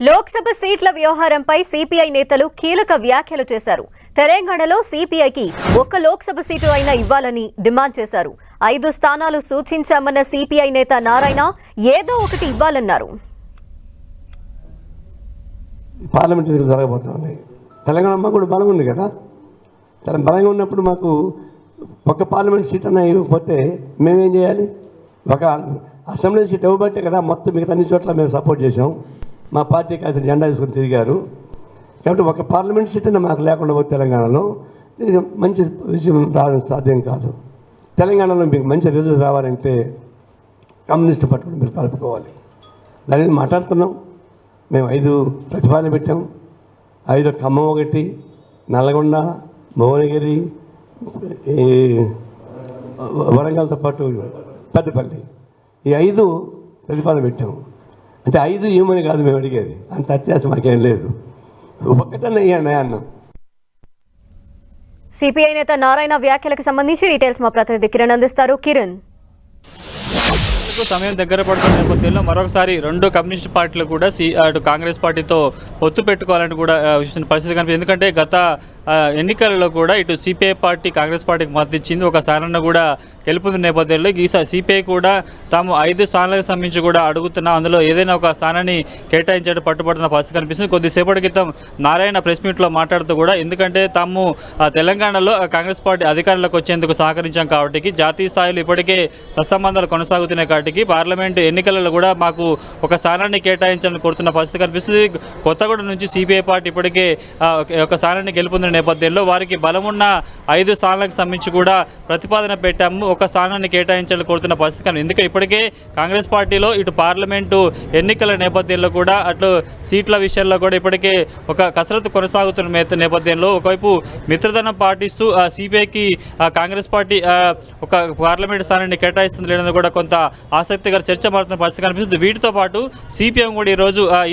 లోక్సభ సీట్ల వ్యవహారంపై సిపిఐ నేతలు కీలక వ్యాఖ్యలు చేశారు. తెలంగాణలో సిపిఐకి ఒక్క లోక్సభ సీటు అయినా ఇవ్వాలని డిమాండ్ చేశారు. 5 స్థానాలు సూచించామన్న సిపిఐ నేత నారాయణ ఏదో ఒకటి ఇవ్వాలన్నారు. పార్లమెంట్ ఎన్నికలు జరగబోతున్నాయి. తెలంగాణ కూడా బలం ఉంది కదా. బలంగా ఉన్నప్పుడు మాకు ఒక పార్లమెంట్ సీట్ అన్నా ఇవ్వకపోతే మేమేం చేయాలి? ఒక అసెంబ్లీ సీట్ ఇవ్వబట్టే కదా మొత్తం మిగతా అన్ని చోట్ల మేము సపోర్ట్ చేసాం. మా పార్టీకి అయితే జెండా తీసుకొని తిరిగారు. కాబట్టి ఒక పార్లమెంట్ సీట్ అయినా మాకు లేకుండా పోతే తెలంగాణలో దీనికి మంచి విషయం రావడం సాధ్యం కాదు. తెలంగాణలో మీకు మంచి రిజల్ట్ రావాలంటే కమ్యూనిస్ట్ పట్టుకుని మీరు కలుపుకోవాలి. దాని మీద మాట్లాడుతున్నాం. మేము 5 ప్రతిపాదనలు పెట్టాం. 5 ఖమ్మం, 1 నల్గొండ, భువనగిరి, వరంగల్తో పాటు పెద్దపల్లి, ఈ 5 ప్రతిపాదన పెట్టాము. అంటే 5 ఇవ్వమని కాదు మేము అడిగేది, అంత అత్యాశ మాకేం లేదు. ఒకటన్నా ఇవ్వండి అన్నాం. సిపిఐ నేత నారాయణ వ్యాఖ్యలకు సంబంధించి డీటెయిల్స్ మా ప్రతినిధి కిరణ్ అందిస్తారు. కిరణ్, సమయం దగ్గర పడుతున్న నేపథ్యంలో మరొకసారి 2 కమ్యూనిస్ట్ పార్టీలు కూడా అటు కాంగ్రెస్ పార్టీతో పొత్తు పెట్టుకోవాలని కూడా పరిస్థితి కనిపిస్తుంది. ఎందుకంటే గత ఎన్నికలలో కూడా ఇటు సిపిఐ పార్టీ కాంగ్రెస్ పార్టీకి మద్దతు ఇచ్చింది. ఒక స్థానాన్ని కూడా గెలుపొందిన నేపథ్యంలో ఈసారి సిపిఐ కూడా తాము 5 స్థానాలకు సంబంధించి కూడా అడుగుతున్నాం, అందులో ఏదైనా ఒక స్థానాన్ని కేటాయించేట్టు పట్టుబడుతున్న పరిస్థితి కనిపిస్తుంది. కొద్దిసేపటి క్రితం నారాయణ ప్రెస్ మీట్లో మాట్లాడుతూ కూడా ఎందుకంటే తాము తెలంగాణలో కాంగ్రెస్ పార్టీ అధికారంలోకి వచ్చేందుకు సహకరించాం కాబట్టి జాతీయ స్థాయిలో ఇప్పటికే సత్సంబంధాలు కొనసాగుతున్నాయి కాబట్టి పార్లమెంటు ఎన్నికలలో కూడా మాకు ఒక స్థానాన్ని కేటాయించాలని కోరుతున్న పరిస్థితి కనిపిస్తుంది. కొత్తగూడెం నుంచి సిపిఐ పార్టీ ఇప్పటికే ఒక స్థానాన్ని గెలుపొందిన నేపథ్యంలో వారికి బలమున్న 5 స్థానాలకు సంబంధించి కూడా ప్రతిపాదన పెట్టాము, ఒక స్థానాన్ని కేటాయించాలని కోరుతున్న పరిస్థితి కానీ ఎందుకంటే ఇప్పటికే కాంగ్రెస్ పార్టీలో ఇటు పార్లమెంటు ఎన్నికల నేపథ్యంలో కూడా అటు సీట్ల విషయంలో కూడా ఇప్పటికే ఒక కసరత్తు కొనసాగుతున్న నేపథ్యంలో ఒకవైపు మిత్రధనం పాటిస్తూ సిపిఐకి కాంగ్రెస్ పార్టీ ఒక పార్లమెంటు స్థానాన్ని కేటాయిస్తుంది లేదని కూడా కొంత ఆసక్తికర చర్చ మారుతున్న పరిస్థితి కనిపిస్తుంది. వీటితో పాటు సిపిఎం కూడా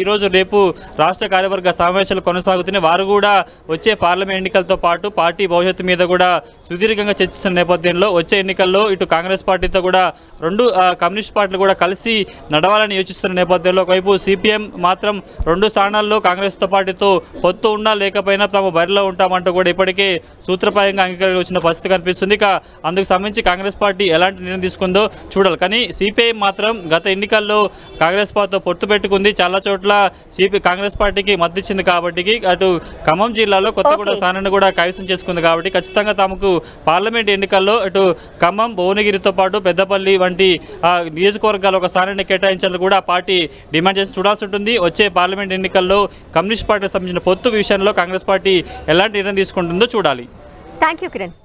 ఈరోజు రేపు రాష్ట్ర కార్యవర్గ సమావేశాలు కొనసాగుతున్నాయి. వారు కూడా వచ్చే పార్లమెంట్ ఎన్నికలతో పాటు పార్టీ భవిష్యత్తు మీద కూడా సుదీర్ఘంగా చర్చిస్తున్న నేపథ్యంలో వచ్చే ఎన్నికల్లో ఇటు కాంగ్రెస్ పార్టీతో కూడా 2 కమ్యూనిస్ట్ పార్టీలు కూడా కలిసి నడవాలని యోచిస్తున్న నేపథ్యంలో ఒకవైపు సిపిఎం మాత్రం 2 స్థానాల్లో కాంగ్రెస్ పార్టీతో పొత్తు ఉన్నా లేకపోయినా తాము బరిలో ఉంటామంటూ కూడా ఇప్పటికే సూత్రప్రాయంగా అంగీకరించి వచ్చిన పరిస్థితి కనిపిస్తుంది. ఇక అందుకు సంబంధించి కాంగ్రెస్ పార్టీ ఎలాంటి నిర్ణయం తీసుకుందో చూడాలి. కానీ సిపిఐ మాత్రం గత ఎన్నికల్లో కాంగ్రెస్ పార్టీతో పొత్తు పెట్టుకుంది, చాలా చోట్ల కాంగ్రెస్ పార్టీకి మద్దతు ఇచ్చింది కాబట్టి అటు ఖమ్మం జిల్లాలో కొత్తగూడెం స్థానాన్ని కూడా కైవసం చేసుకుంది కాబట్టి ఖచ్చితంగా తమకు పార్లమెంట్ ఎన్నికల్లో ఇటు ఖమ్మం, భువనగిరితో పాటు పెద్దపల్లి వంటి నియోజకవర్గాలు ఒక స్థానాన్ని కేటాయించాలని కూడా పార్టీ డిమాండ్ చేసి చూడాల్సి ఉంటుంది. వచ్చే పార్లమెంట్ ఎన్నికల్లో కమ్యూనిస్ట్ పార్టీకి సంబంధించిన పొత్తు విషయంలో కాంగ్రెస్ పార్టీ ఎలాంటి నిర్ణయం తీసుకుంటుందో చూడాలి. Thank you Kiran.